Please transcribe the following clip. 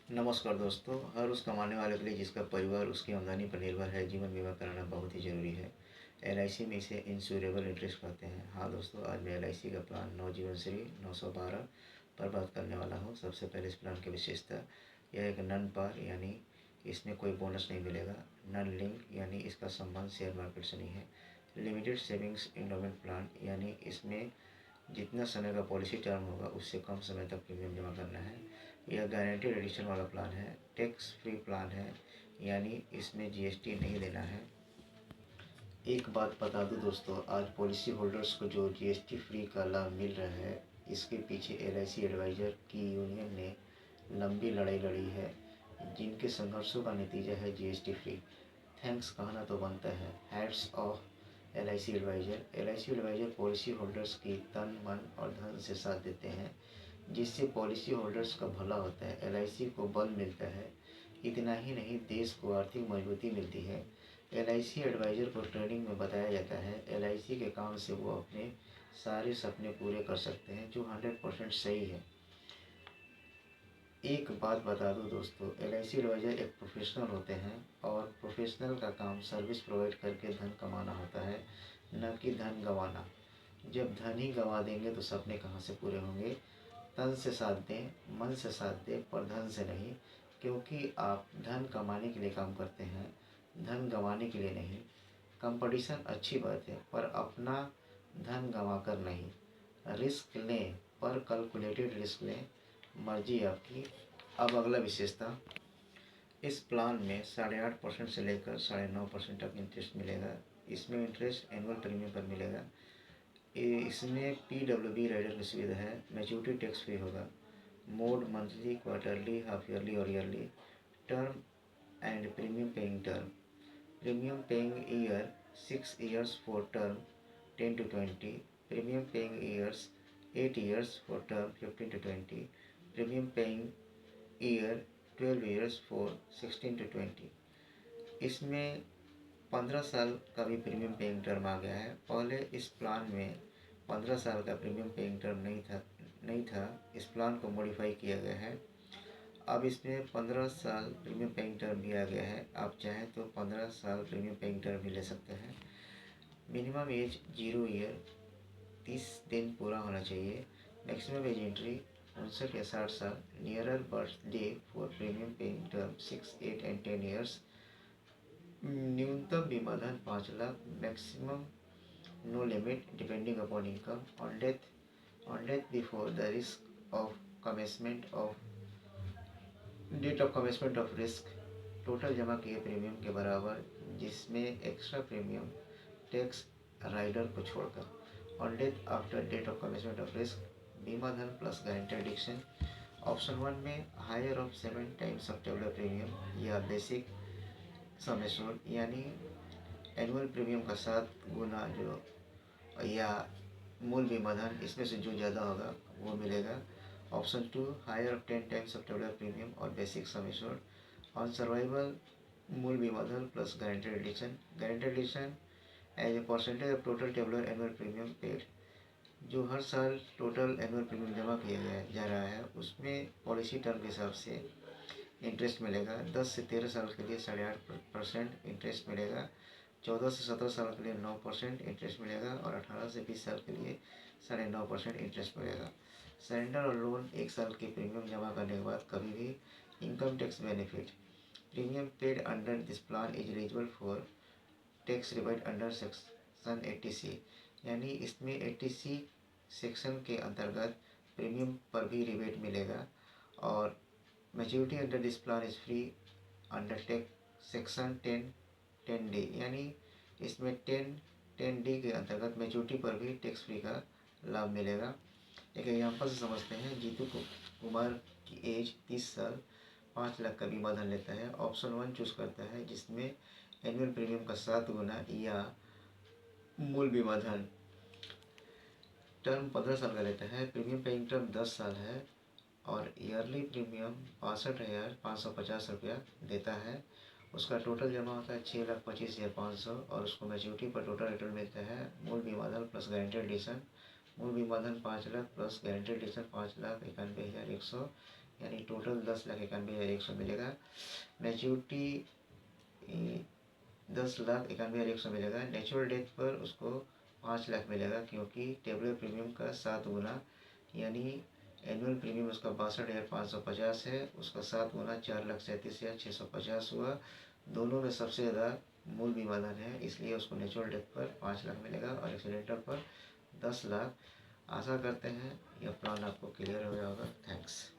नमस्कार दोस्तों। हर उस कमाने वाले के लिए जिसका परिवार उसकी आमदनी पर निर्भर है, जीवन बीमा कराना बहुत ही ज़रूरी है। एलआईसी में इसे इंश्योरेबल इंटरेस्ट कहते हैं। हाँ दोस्तों, आज मैं एलआईसी का प्लान नवजीवन श्री 912 पर बात करने वाला हूँ। सबसे पहले इस प्लान की विशेषता, यह एक नन पार यानी इसमें कोई बोनस नहीं मिलेगा। नन लिंक यानी इसका संबंध शेयर मार्केट से नहीं है। लिमिटेड सेविंग्स इंडोमेंट प्लान यानी इसमें जितना समय का पॉलिसी टर्म होगा उससे कम समय तक प्रीमियम जमा करना है। यह गारंटीड एडिशन वाला प्लान है। टैक्स फ्री प्लान है यानी इसमें जीएसटी नहीं देना है। एक बात बता दूं दोस्तों, आज पॉलिसी होल्डर्स को जो जीएसटी फ्री का लाभ मिल रहा है, इसके पीछे एलआईसी एडवाइज़र की यूनियन ने लंबी लड़ाई लड़ी है, जिनके संघर्षों का नतीजा है जीएसटी फ्री। थैंक्स कहना तो बनता है। Hats off LIC advisor. LIC advisor policyholders की तन मन और धन से साथ देते हैं, जिससे पॉलिसी होल्डर्स का भला होता है, एलआईसी को बल मिलता है। इतना ही नहीं, देश को आर्थिक मजबूती मिलती है। एलआईसी एडवाइज़र को ट्रेनिंग में बताया जाता है एलआईसी के काम से वो अपने सारे सपने पूरे कर सकते हैं, जो 100% सही है। एक बात बता दूं दोस्तों, एलआईसी एडवाइज़र एक प्रोफेशनल होते हैं और प्रोफेशनल का काम सर्विस प्रोवाइड करके धन कमाना होता है, न कि धन गंवाना। जब धन ही गंवा देंगे तो सपने कहाँ से पूरे होंगे। तन से साथ दें, मन से साथ दें, पर धन से नहीं, क्योंकि आप धन कमाने के लिए काम करते हैं, धन गंवाने के लिए नहीं। कंपटीशन अच्छी बात है, पर अपना धन गंवा कर नहीं। रिस्क लें, पर कैलकुलेटेड रिस्क लें। मर्जी आपकी। अब अगला विशेषता, इस प्लान में 8.5% से लेकर 9.5% तक इंटरेस्ट मिलेगा। इसमें इंटरेस्ट एनुअल प्रीमियम पर मिलेगा। इसमें पीडब्ल्यूबी राइडर की सुविधा है। मैच्योरिटी टैक्स फ्री होगा। Mode monthly, quarterly, half yearly और yearly. Term and premium paying term. Premium paying year 6 years for term 10 to 20। Premium paying years 8 years for term 15 to 20। Premium paying year 12 years for 16 to 20। इसमें 15 साल का भी premium paying term आ गया है। पहले इस plan में 15 साल का प्रीमियम पेइंग टर्म नहीं था। इस प्लान को मॉडिफाई किया गया है। अब इसमें 15 साल प्रीमियम पेइंग टर्म भी आ गया है। आप चाहें तो 15 साल प्रीमियम पेइंग टर्म भी ले सकते हैं। मिनिमम एज 0 ईयर 30 दिन पूरा होना चाहिए। मैक्सिमम एज एंट्री 59 या 60 साल। Nearer birthday for premium paying term 6, 8 and 10 years। न्यूनतम बीमा धन 5 लाख। Maximum no limit depending upon income. On death before the risk of commencement of date of commencement of risk. Total जमा किए premium के बराबर, जिसमें एक्स्ट्रा प्रीमियम टैक्स राइडर को छोड़कर। On death after date of commencement of risk. बीमा धन plus guarantee addition. Option 1 में higher of 7 times of tabular premium या बेसिक सम एश्योर्ड, यानी एनुअल प्रीमियम का 7 गुना जो या मूल बीमा धन, इसमें से जो ज़्यादा होगा वो मिलेगा। Option 2 higher of 10 times of tabular premium और basic sum assured on survival, मूल बीमा धन plus guaranteed addition. Guaranteed addition as a percentage of total tabular annual premium paid. जो हर साल टोटल एनुअल प्रीमियम जमा किया गया जा रहा है, उसमें पॉलिसी टर्म के हिसाब से इंटरेस्ट मिलेगा। 10 से 13 साल के लिए 8.5% इंटरेस्ट मिलेगा। 14 से 17 साल के लिए 9% इंटरेस्ट मिलेगा और 18 से 20 साल के लिए 9.5% इंटरेस्ट मिलेगा। सरेंडर और लोन 1 साल के प्रीमियम जमा करने के बाद कभी भी income tax benefit. Premium paid under this plan is eligible for tax rebate under section 80C, यानी इसमें 80C सेक्शन के अंतर्गत प्रीमियम पर भी रिबेट मिलेगा। और maturity under this plan is free under tax section 10D, यानी इसमें 10D के अंतर्गत मैच्योरिटी पर भी टैक्स फ्री का लाभ मिलेगा। एक एग्जाम्पल से समझते हैं। जीतू कुमार की एज 30 साल, 5 लाख का बीमा धन लेता है। ऑप्शन 1 चूज करता है, जिसमें एनुअल प्रीमियम का 7 गुना या मूल बीमा धन। टर्म 15 साल का लेता है। प्रीमियम पेइंग टर्म 10 साल है और ईयरली प्रीमियम 62,550 रुपया देता है। उसका टोटल जमा होता है 6,25,500 और उसको मैच्योरिटी पर टोटल रिटर्न मिलता है। मूल बीमा धन प्लस गारंटेड एडिशन। मूल बीमा धन 5 लाख प्लस गारंटेड एडिशन 5,91,100, यानी टोटल 10,91,100 मिलेगा। मैच्योरिटी 10,91,100 मिलेगा। नेचुरल डेथ पर उसको 5 लाख मिलेगा, क्योंकि टेबुलर प्रीमियम का 7 गुना, यानी एनुअल प्रीमियम उसका 62,550 है, उसका 7 गुना 4,37,650 हुआ। दोनों में सबसे ज़्यादा मूल बीमा धन है, इसलिए उसको नेचुरल डेथ पर 5 लाख मिलेगा और एक्सीडेंटल पर 10 लाख। आशा करते हैं यह प्लान आपको क्लियर हो गया होगा। थैंक्स।